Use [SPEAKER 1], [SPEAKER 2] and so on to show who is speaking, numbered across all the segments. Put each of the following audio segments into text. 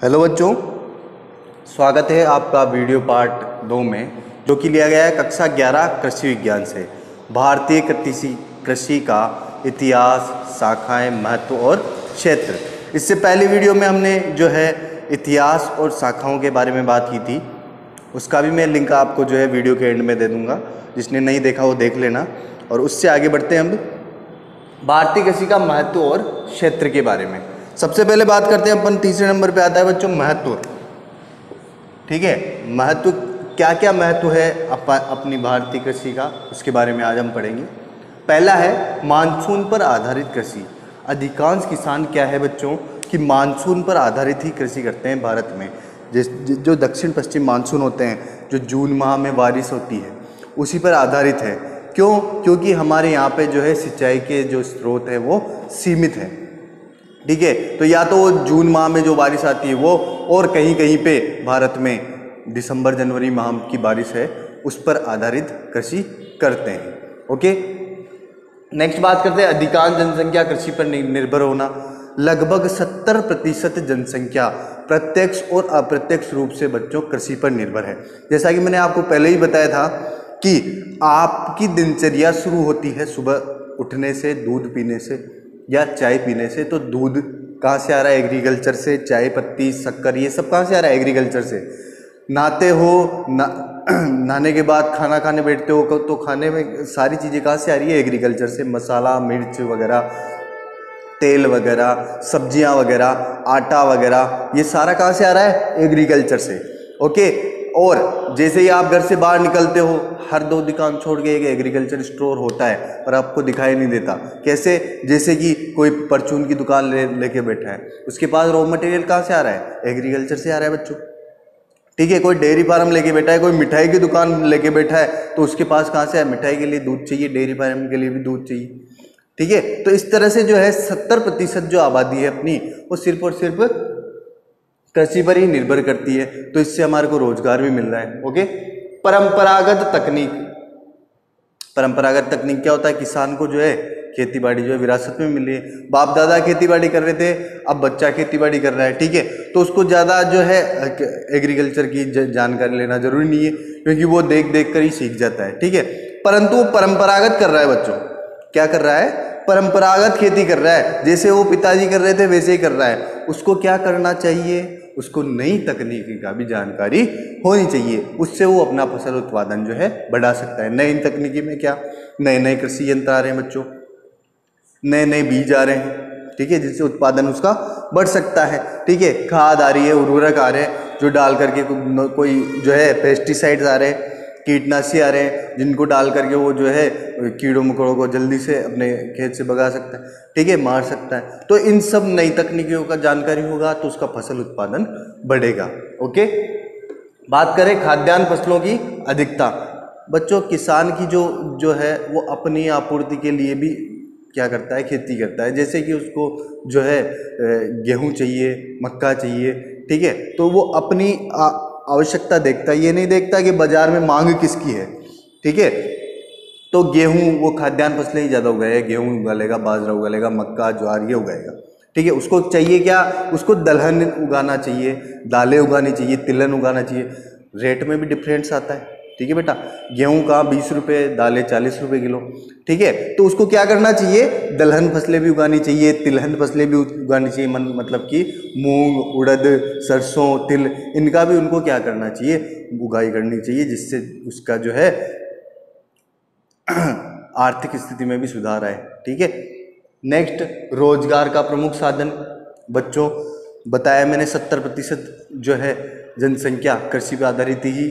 [SPEAKER 1] Hello बच्चों, स्वागत है आपका वीडियो पार्ट 2 में, जो कि लिया गया है कक्षा 11 कृषि विज्ञान से। भारतीय कृषि का इतिहास, शाखाएं, महत्व और क्षेत्र। इससे पहली वीडियो में हमने जो है इतिहास और शाखाओं के बारे में बात की थी। उसका भी मैं लिंक आपको जो है वीडियो के एंड में दे दूंगा, जिसने नहीं देखा वो देख लेना। और उससे आगे बढ़ते हैं हम भारतीय कृषि का महत्व और क्षेत्र के बारे में। सबसे पहले बात करते हैं अपन, तीसरे नंबर पे आता है बच्चों महत्व। ठीक है, महत्व क्या क्या महत्व है अपनी भारतीय कृषि का, उसके बारे में आज हम पढ़ेंगे। पहला है मानसून पर आधारित कृषि। अधिकांश किसान क्या है बच्चों कि मानसून पर आधारित ही कृषि करते हैं भारत में। जो दक्षिण पश्चिम मानसून होते हैं, जो जून माह में बारिश होती है, उसी पर आधारित है। क्यों? क्योंकि हमारे यहाँ पे जो है सिंचाई के जो स्रोत है वो सीमित है। ठीक है, तो या तो वो जून माह में जो बारिश आती है वो, और कहीं कहीं पे भारत में दिसंबर जनवरी माह की बारिश है, उस पर आधारित कृषि करते हैं। ओके, नेक्स्ट बात करते हैं अधिकांश जनसंख्या कृषि पर निर्भर होना। लगभग 70% जनसंख्या प्रत्यक्ष और अप्रत्यक्ष रूप से बच्चों कृषि पर निर्भर है। जैसा कि मैंने आपको पहले ही बताया था कि आपकी दिनचर्या शुरू होती है सुबह उठने से, दूध पीने से या चाय पीने से। तो दूध कहाँ से आ रहा है? एग्रीकल्चर से। चाय पत्ती, शक्कर, ये सब कहाँ से आ रहा है? एग्रीकल्चर से। नहाते हो, नहाने के बाद खाना खाने बैठते हो तो खाने में सारी चीज़ें कहाँ से आ रही है? एग्रीकल्चर से। मसाला, मिर्च वगैरह, तेल वगैरह, सब्जियां वगैरह, आटा वगैरह, ये सारा कहाँ से आ रहा है? एग्रीकल्चर से। ओके, और जैसे ही आप घर से बाहर निकलते हो, हर 2 दुकान छोड़ के एक एग्रीकल्चर स्टोर होता है, पर आपको दिखाई नहीं देता। कैसे? जैसे कि कोई परचून की दुकान लेके बैठा है, उसके पास रॉ मटेरियल कहाँ से आ रहा है? एग्रीकल्चर से आ रहा है बच्चों। ठीक है, कोई डेयरी फार्म लेके बैठा है, कोई मिठाई की दुकान लेके बैठा है, तो उसके पास कहाँ से है? मिठाई के लिए दूध चाहिए, डेयरी फार्म के लिए भी दूध चाहिए। ठीक है, तो इस तरह से जो है 70% जो आबादी है अपनी, वो सिर्फ और सिर्फ कृषि पर ही निर्भर करती है। तो इससे हमारे को रोजगार भी मिल रहा है। ओके, परंपरागत तकनीक। परंपरागत तकनीक क्या होता है? किसान को जो है खेती बाड़ी जो है विरासत में मिली है। बाप दादा खेती बाड़ी कर रहे थे, अब बच्चा खेती बाड़ी कर रहा है। ठीक है, तो उसको ज़्यादा जो है एग्रीकल्चर की जानकारी लेना जरूरी नहीं है, क्योंकि वो देख देख कर ही सीख जाता है। ठीक है, परंतु वो परंपरागत कर रहा है बच्चों। क्या कर रहा है? परंपरागत खेती कर रहा है। जैसे वो पिताजी कर रहे थे वैसे ही कर रहा है। उसको क्या करना चाहिए? उसको नई तकनीकी का भी जानकारी होनी चाहिए। उससे वो अपना फसल उत्पादन जो है बढ़ा सकता है। नई तकनीकी में क्या? नए नए कृषि यंत्र आ रहे हैं बच्चों, नए नए बीज आ रहे हैं। ठीक है, जिससे उत्पादन उसका बढ़ सकता है। ठीक है, खाद आ रही है, उर्वरक आ रहे हैं जो डाल करके, कोई जो है पेस्टिसाइड्स आ रहे हैं, कीटनाशी आ रहे हैं, जिनको डाल करके वो जो है कीड़ों मकोड़ों को जल्दी से अपने खेत से भगा सकता है। ठीक है, मार सकता है। तो इन सब नई तकनीकियों का जानकारी होगा तो उसका फसल उत्पादन बढ़ेगा। ओके, बात करें खाद्यान्न फसलों की अधिकता। बच्चों, किसान की जो है वो अपनी आपूर्ति के लिए भी क्या करता है? खेती करता है। जैसे कि उसको जो है गेहूं चाहिए, मक्का चाहिए। ठीक है, तो वो अपनी आवश्यकता देखता है, ये नहीं देखता कि बाजार में मांग किसकी है। ठीक है, तो गेहूं, वो खाद्यान्न फसलें ही ज़्यादा उगाएगा। गेहूं उगा लेगा, बाजरा उगा लेगा, मक्का, ज्वार, ये उगाएगा। ठीक है, उसको चाहिए क्या? उसको दलहन उगाना चाहिए, दालें उगानी चाहिए, तिलहन उगाना चाहिए। रेट में भी डिफरेंस आता है। ठीक है बेटा, गेहूं का 20 रुपये, दालें 40 रुपये किलो। ठीक है, तो उसको क्या करना चाहिए? दलहन फसलें भी उगानी चाहिए, तिलहन फसलें भी उगानी चाहिए। मतलब कि मूंग, उड़द, सरसों, तिल, इनका भी उनको क्या करना चाहिए? उगाई करनी चाहिए, जिससे उसका जो है आर्थिक स्थिति में भी सुधार आए। ठीक है, नेक्स्ट, रोजगार का प्रमुख साधन। बच्चों, बताया मैंने 70% जो है जनसंख्या कृषि पर आधारित ही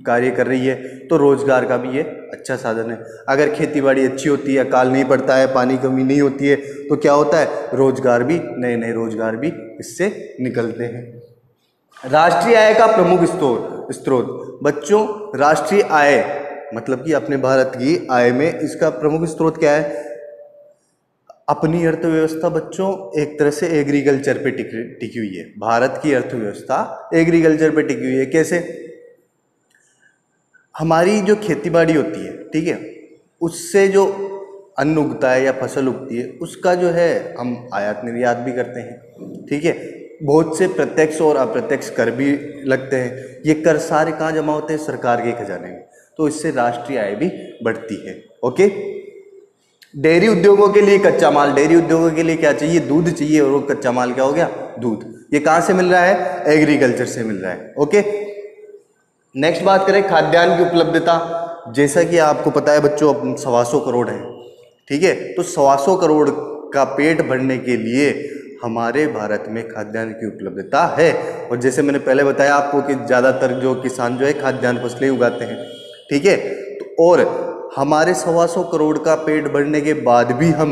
[SPEAKER 1] कार्य कर रही है, तो रोजगार का भी ये अच्छा साधन है। अगर खेती बाड़ी अच्छी होती है, अकाल नहीं पड़ता है, पानी कमी नहीं होती है, तो क्या होता है? रोजगार भी, नए नए रोजगार भी इससे निकलते हैं। राष्ट्रीय आय का प्रमुख स्रोत। बच्चों, राष्ट्रीय आय मतलब कि अपने भारत की आय में इसका प्रमुख स्रोत क्या है? अपनी अर्थव्यवस्था बच्चों एक तरह से एग्रीकल्चर पे टिकी हुई है। भारत की अर्थव्यवस्था एग्रीकल्चर पे टिकी हुई है। कैसे? हमारी जो खेतीबाड़ी होती है, ठीक है, उससे जो अन्न उगता है या फसल उगती है, उसका जो है हम आयात निर्यात भी करते हैं। ठीक है, बहुत से प्रत्यक्ष और अप्रत्यक्ष कर भी लगते हैं। ये कर सारे कहाँ जमा होते हैं? सरकार के खजाने में। तो इससे राष्ट्रीय आय भी बढ़ती है। ओके। डेयरी उद्योगों के लिए कच्चा माल, डेयरी उद्योगों के लिए क्या चाहिए? दूध चाहिए, और वो कच्चा माल क्या हो गया? दूध। ये कहाँ से मिल रहा है? एग्रीकल्चर से मिल रहा है। ओके। नेक्स्ट बात करें खाद्यान्न की उपलब्धता। जैसा कि आपको पता है बच्चों, 125 करोड़ है, ठीक है। तो 125 करोड़ का पेट भरने के लिए हमारे भारत में खाद्यान्न की उपलब्धता है। और जैसे मैंने पहले बताया आपको कि ज़्यादातर जो किसान जो है खाद्यान्न फसलें उगाते हैं, ठीक है। तो और हमारे 125 करोड़ का पेट भरने के बाद भी हम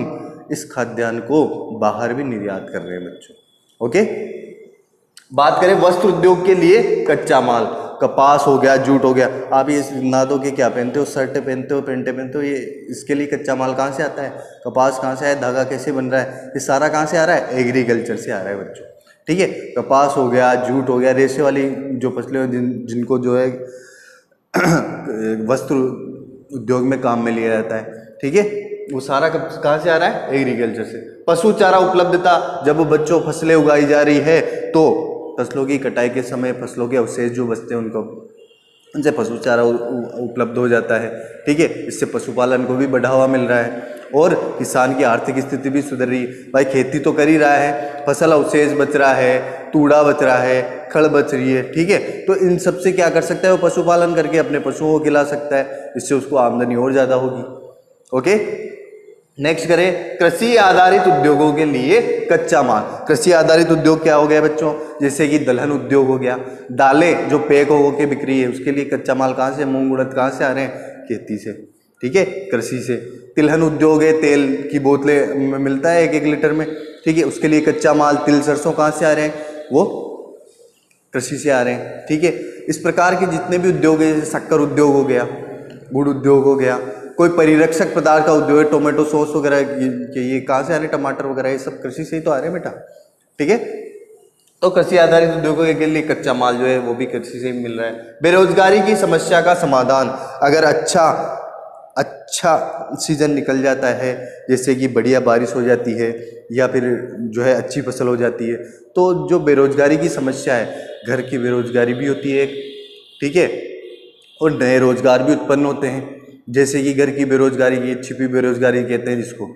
[SPEAKER 1] इस खाद्यान्न को बाहर भी निर्यात कर रहे हैं बच्चों। ओके। बात करें वस्त्र उद्योग के लिए कच्चा माल, कपास हो गया, जूट हो गया। आप ये नादों के क्या पहनते हो? शर्टें पहनते हो, पैंटें पहनते हो। ये इसके लिए कच्चा माल कहाँ से आता है? कपास कहाँ से आया? धागा कैसे बन रहा है? ये सारा कहाँ से आ रहा है? एग्रीकल्चर से आ रहा है बच्चों, ठीक है। कपास हो गया, जूट हो गया, रेशे वाली जो फसलें जिनको जो है वस्त्र उद्योग में काम में लिया जाता है, ठीक है। वो सारा कहाँ से आ रहा है? एग्रीकल्चर से। पशु चारा उपलब्धता, जब बच्चों फसलें उगाई जा रही है तो फसलों की कटाई के समय फसलों के अवशेष जो बचते हैं उनको उनसे पशु चारा उपलब्ध हो जाता है, ठीक है। इससे पशुपालन को भी बढ़ावा मिल रहा है और किसान की आर्थिक स्थिति भी सुधर रही है। भाई खेती तो कर ही रहा है, फसल अवशेष बच रहा है, तूड़ा बच रहा है, खड़ बच रही है, ठीक है। तो इन सब से क्या कर सकता है वो? पशुपालन करके अपने पशुओं को खिला सकता है, इससे उसको आमदनी और ज़्यादा होगी। ओके। नेक्स्ट करें कृषि आधारित उद्योगों के लिए कच्चा माल। कृषि आधारित उद्योग क्या हो गया बच्चों? जैसे कि दलहन उद्योग हो गया, दालें जो पैक हो के बिक्री है उसके लिए कच्चा माल कहाँ से? मूंग उड़द कहाँ से आ रहे हैं? खेती से, ठीक है, कृषि से। तिलहन उद्योग है, तेल की बोतलें मिलता है 1-1 लीटर में, ठीक है, उसके लिए कच्चा माल। तिल सरसों कहाँ से आ रहे हैं? वो कृषि से आ रहे हैं, ठीक है। इस प्रकार के जितने भी उद्योग है, जैसे शक्कर उद्योग हो गया, गुड़ उद्योग हो गया, कोई परिरक्षक पदार्थ का उद्योग है, टोमेटो सॉस वगैरह ये कहाँ से आ रहे हैं? टमाटर वगैरह ये सब कृषि से ही तो आ रहे हैं बेटा, ठीक है। तो कृषि आधारित उद्योगों के लिए कच्चा माल जो है वो भी कृषि से ही मिल रहा है। बेरोजगारी की समस्या का समाधान, अगर अच्छा सीजन निकल जाता है, जैसे कि बढ़िया बारिश हो जाती है या फिर जो है अच्छी फसल हो जाती है, तो जो बेरोजगारी की समस्या है, घर की बेरोजगारी भी होती है, ठीक है, और नए रोजगार भी उत्पन्न होते हैं। जैसे कि घर की बेरोजगारी की छिपी बेरोजगारी कहते हैं जिसको।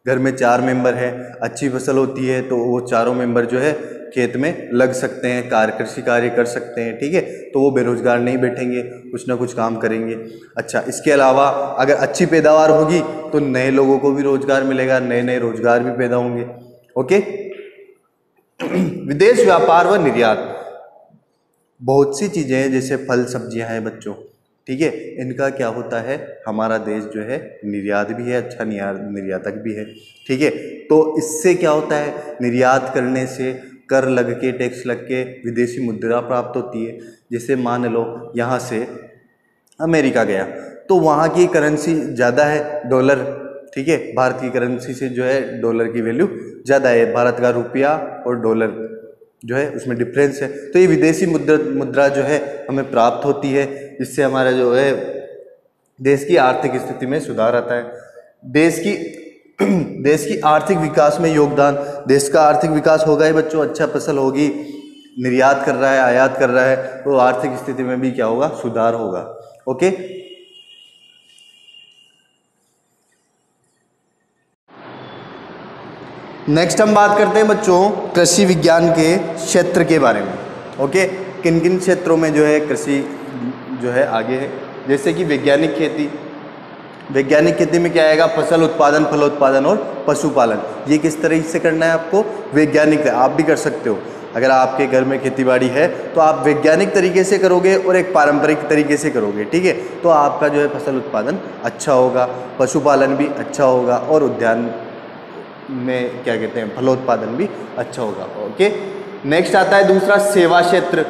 [SPEAKER 1] घर में 4 मेंबर हैं, अच्छी फसल होती है तो वो चारों मेंबर जो है खेत में लग सकते हैं, कृषि कार्य कर सकते हैं, ठीक है। तो वो बेरोजगार नहीं बैठेंगे, कुछ ना कुछ काम करेंगे। अच्छा, इसके अलावा अगर अच्छी पैदावार होगी तो नए लोगों को भी रोजगार मिलेगा, नए नए रोजगार भी पैदा होंगे। ओके। विदेश व्यापार व निर्यात, बहुत सी चीज़ें हैं जैसे फल सब्जियां हैं बच्चों, ठीक है, इनका क्या होता है? हमारा देश जो है निर्यात भी है, अच्छा निर्यातक भी है, ठीक है। तो इससे क्या होता है? निर्यात करने से कर लग के, टैक्स लग के विदेशी मुद्रा प्राप्त होती है। जैसे मान लो यहाँ से अमेरिका गया तो वहाँ की करेंसी ज़्यादा है, डॉलर, ठीक है। भारत की करेंसी से जो है डॉलर की वैल्यू ज़्यादा है, भारत का रुपया और डॉलर जो है उसमें डिफरेंस है। तो ये विदेशी मुद्रा जो है हमें प्राप्त होती है, जिससे हमारा जो है देश की आर्थिक स्थिति में सुधार आता है। देश की आर्थिक विकास में योगदान, देश का आर्थिक विकास होगा ही बच्चों, अच्छा फसल होगी, निर्यात कर रहा है, आयात कर रहा है, तो आर्थिक स्थिति में भी क्या होगा? सुधार होगा। ओके। नेक्स्ट हम बात करते हैं बच्चों कृषि विज्ञान के क्षेत्र के बारे में। ओके। किन किन क्षेत्रों में जो है कृषि जो है आगे है? जैसे कि वैज्ञानिक खेती। वैज्ञानिक खेती में क्या आएगा? फसल उत्पादन, फलोत्पादन और पशुपालन। ये किस तरह से करना है आपको? वैज्ञानिक। आप भी कर सकते हो, अगर आपके घर में खेतीबाड़ी है तो आप वैज्ञानिक तरीके से करोगे और एक पारंपरिक तरीके से करोगे, ठीक है। तो आपका जो है फसल उत्पादन अच्छा होगा, पशुपालन भी अच्छा होगा और उद्यान में क्या कहते हैं, फलोत्पादन भी अच्छा होगा। ओके। नेक्स्ट आता है दूसरा सेवा क्षेत्र।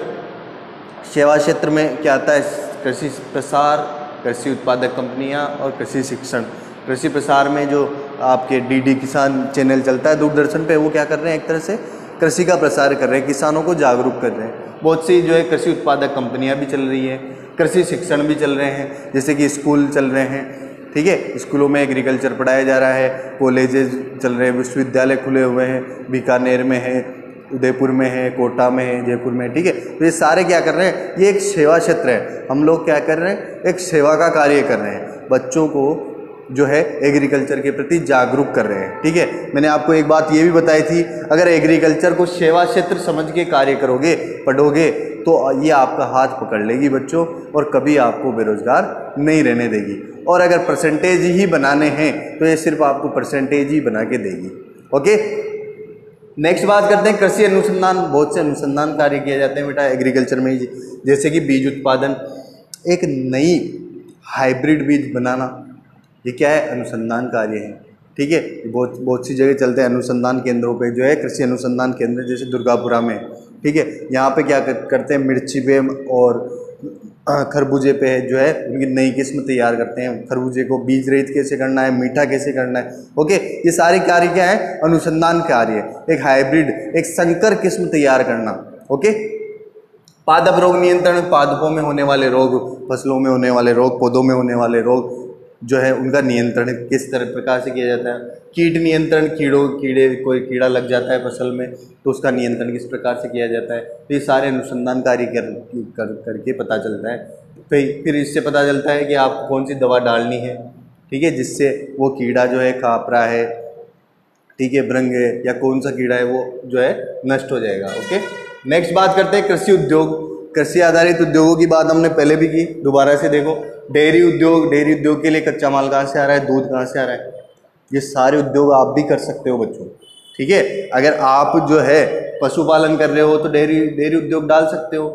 [SPEAKER 1] सेवा क्षेत्र में क्या आता है? कृषि प्रसार, कृषि उत्पादक कंपनियां और कृषि शिक्षण। कृषि प्रसार में जो आपके डीडी किसान चैनल चलता है दूरदर्शन पे, वो क्या कर रहे हैं? एक तरह से कृषि का प्रसार कर रहे हैं, किसानों को जागरूक कर रहे हैं। बहुत सी जो है कृषि उत्पादक कंपनियां भी चल रही है, कृषि शिक्षण भी चल रहे हैं, जैसे कि स्कूल चल रहे हैं, ठीक है, स्कूलों में एग्रीकल्चर पढ़ाया जा रहा है, कॉलेजेस चल रहे हैं, विश्वविद्यालय खुले हुए हैं, बीकानेर में है, उदयपुर में है, कोटा में है, जयपुर में है, ठीक है। तो ये सारे क्या कर रहे हैं, ये एक सेवा क्षेत्र है। हम लोग क्या कर रहे हैं, एक सेवा का कार्य कर रहे हैं, बच्चों को जो है एग्रीकल्चर के प्रति जागरूक कर रहे हैं, ठीक है। मैंने आपको एक बात ये भी बताई थी, अगर एग्रीकल्चर को सेवा क्षेत्र समझ के कार्य करोगे, पढ़ोगे, तो ये आपका हाथ पकड़ लेगी बच्चों, और कभी आपको बेरोजगार नहीं रहने देगी। और अगर परसेंटेज ही बनाने हैं तो ये सिर्फ आपको परसेंटेज ही बना के देगी। ओके, नेक्स्ट बात करते हैं कृषि अनुसंधान। बहुत से अनुसंधान कार्य किए जाते हैं बेटा एग्रीकल्चर में ही, जैसे कि बीज उत्पादन, एक नई हाइब्रिड बीज बनाना, ये क्या है, अनुसंधान कार्य है, ठीक है। बहुत सी जगह चलते हैं अनुसंधान केंद्रों पे, जो है कृषि अनुसंधान केंद्र, जैसे दुर्गापुरा में, ठीक है। यहाँ पे क्या करते हैं, मिर्ची पे और खरबूजे पे जो है उनकी नई किस्म तैयार करते हैं। खरबूजे को बीज रहित कैसे करना है, मीठा कैसे करना है, ओके। ये सारे कार्य क्या है, अनुसंधान कार्य, एक हाइब्रिड, एक संकर किस्म तैयार करना, ओके। पादप रोग नियंत्रण, पादपों में होने वाले रोग, फसलों में होने वाले रोग, पौधों में होने वाले रोग जो है उनका नियंत्रण किस तरह प्रकार से किया जाता है। कीट नियंत्रण, कोई कीड़ा लग जाता है फसल में तो उसका नियंत्रण किस प्रकार से किया जाता है। तो ये सारे अनुसंधान कार्य करके पता चलता है। फिर इससे पता चलता है कि आपको कौन सी दवा डालनी है, ठीक है, जिससे वो कीड़ा जो है, खापरा है, ठीक है, भृंग है, या कौन सा कीड़ा है वो जो है नष्ट हो जाएगा। ओके, नेक्स्ट बात करते हैं कृषि उद्योग। कृषि आधारित उद्योगों की बात हमने पहले भी की, दोबारा से देखो। डेयरी उद्योग, डेयरी उद्योग के लिए कच्चा माल कहाँ से आ रहा है, दूध कहाँ से आ रहा है, ये सारे उद्योग आप भी कर सकते हो बच्चों, ठीक है। अगर आप जो है पशुपालन कर रहे हो तो डेयरी उद्योग डाल सकते हो।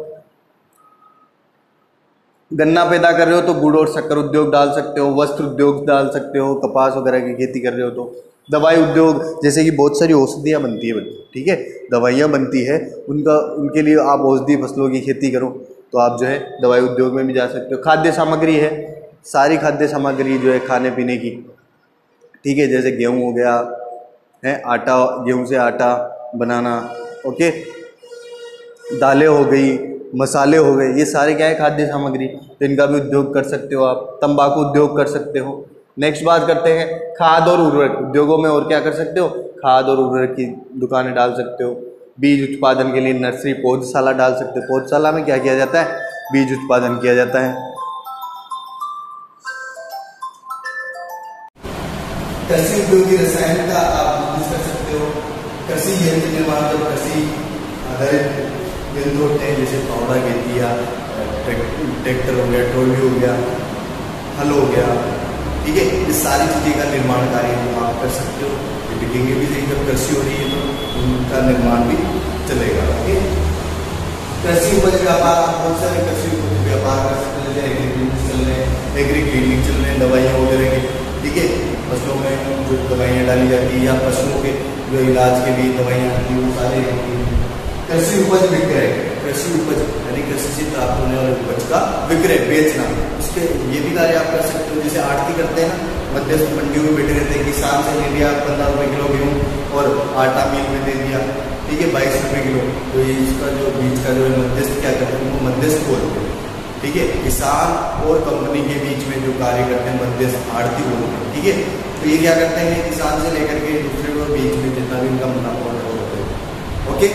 [SPEAKER 1] गन्ना पैदा कर रहे हो तो गुड़ और शक्कर उद्योग डाल सकते हो, वस्त्र उद्योग डाल सकते हो, कपास वगैरह की खेती कर रहे हो तो। दवाई उद्योग, जैसे कि बहुत सारी औषधियाँ बनती है बच्चों, ठीक है, दवाइयाँ बनती है, उनके लिए आप औषधि फसलों की खेती करो तो आप जो है दवाई उद्योग में भी जा सकते हो। खाद्य सामग्री है, सारी खाद्य सामग्री जो है खाने पीने की, ठीक है, जैसे गेहूँ हो गया है, आटा, गेहूँ से आटा बनाना, ओके, दालें हो गई, मसाले हो गए, ये सारे क्या है खाद्य सामग्री, तो इनका भी उद्योग कर सकते हो आप। तंबाकू उद्योग कर सकते हो। नेक्स्ट बात करते हैं खाद और उर्वरक उद्योगों में, और क्या कर सकते हो, खाद और उर्वरक की दुकानें डाल सकते हो। बीज उत्पादन के लिए नर्सरी, पौधशाला डाल सकते हो। पौधशाला में क्या किया जाता है, बीज उत्पादन किया जाता है। कृषि उद्योगी रसायन का आप यूज कर सकते हो। कृषि यंत्र निर्माण, तो कृषि आधारित यंत्र होते हैं, जैसे फावड़ा, गेतिया, ट्रैक्टर हो गया, ट्रॉली हो गया, हल हो गया, ठीक है, ये सारी चीज़ें का निर्माण कार्य आप कर सकते हो। ये बिकेंगे भी नहीं, जब कृषि हो रही है तो उनका निर्माण भी चलेगा। ओके, कृषि उपज व्यापार, आप बहुत सारे कृषि उपज व्यापार कर सकते हैं, जैसे एग्री चल रहे हैं, एग्री क्लिनिक चल रहे हैं, दवाइयाँ वगैरह की, ठीक है, फसलों में जो दवाइयाँ डाली जाती है या पशुओं के जो इलाज के लिए दवाइयाँ आती है वो सारे। कृषि उपज विक्रय, कृषि उपज यानी कृषि से प्राप्त होने वाले उपज का विक्रय, बेचना, उसके ये भी कार्य आप कर सकते हो। जैसे आड़ती करते हैं ना, मध्यस्थ मंडियों में बैठे रहते हैं, किसान से ले लिया 15 रुपये किलो गेहूँ और आटा मिल में दे दिया, ठीक है, 22 रुपये किलो, तो ये इसका जो बीच का जो मध्यस्थ क्या करते हैं, उनको मध्यस्थ बोलते हैं, ठीक है। किसान और कंपनी के बीच में जो कार्य करते हैं मध्यस्थ, आड़ती बोलते हैं, ठीक है। तो ये क्या करते हैं, किसान से लेकर के दूसरे को बीच में जितना भी उनका मुनाफा होता है। ओके,